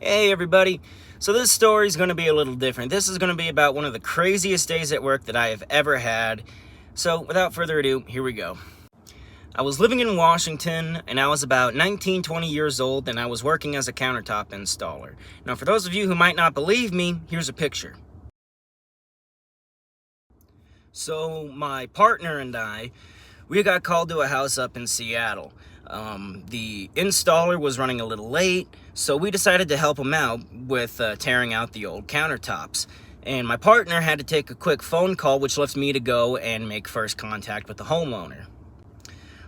Hey everybody, so this story is going to be a little different. This is going to be about one of the craziest days at work that I have ever had. So without further ado, here we go. I was living in Washington and I was about 19, 20 years old and I was working as a countertop installer. Now for those of you who might not believe me, here's a picture. So my partner and I, we got called to a house up in Seattle. The installer was running a little late, so we decided to help him out with tearing out the old countertops. And my partner had to take a quick phone call, which left me to go and make first contact with the homeowner.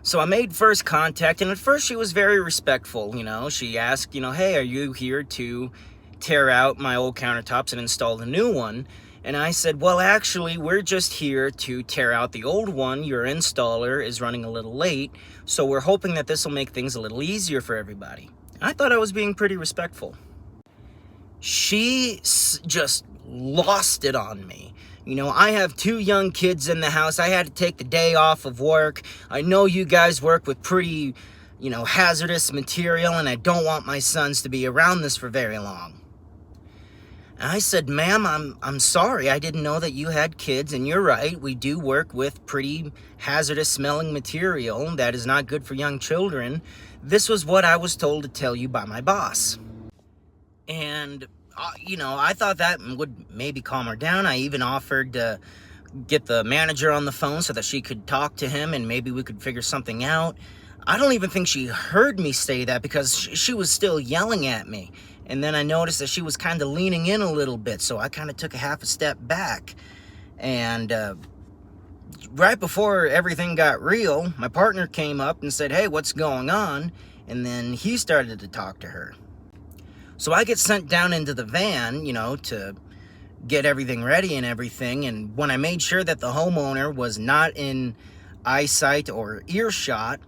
So I made first contact, and at first she was very respectful. She asked, hey, are you here to tear out my old countertops and install the new one? And I said, well, actually, we're just here to tear out the old one. Your installer is running a little late, so we're hoping that this will make things a little easier for everybody. I thought I was being pretty respectful. She just lost it on me. I have 2 young kids in the house. I had to take the day off of work. I know you guys work with pretty, hazardous material, and I don't want my sons to be around this for very long. I said, ma'am, I'm sorry. I didn't know that you had kids, and you're right. We do work with pretty hazardous smelling material that is not good for young children. This was what I was told to tell you by my boss. And, I thought that would maybe calm her down. I even offered to get the manager on the phone so that she could talk to him and maybe we could figure something out. I don't even think she heard me say that because she was still yelling at me. And then I noticed that she was kind of leaning in a little bit, so I kind of took a half a step back. And right before everything got real, my partner came up and said, hey, what's going on? And then he started to talk to her. So I get sent down into the van, to get everything ready and everything. And when I made sure that the homeowner was not in eyesight or earshot,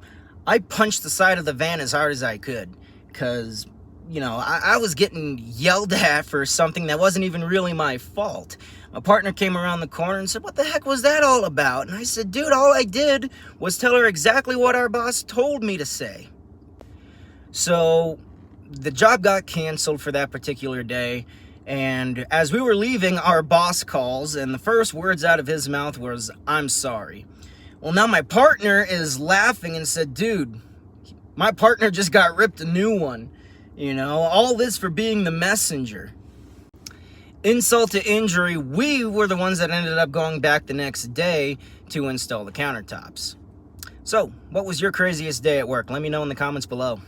I punched the side of the van as hard as I could because I was getting yelled at for something that wasn't even really my fault. My partner came around the corner and said, what the heck was that all about? And I said, dude, all I did was tell her exactly what our boss told me to say. So the job got canceled for that particular day. And as we were leaving, our boss calls, and the first words out of his mouth was, I'm sorry. Well, now my partner is laughing and said, dude, my partner just got ripped a new one. All this for being the messenger. Insult to injury, we were the ones that ended up going back the next day to install the countertops. So, what was your craziest day at work? Let me know in the comments below.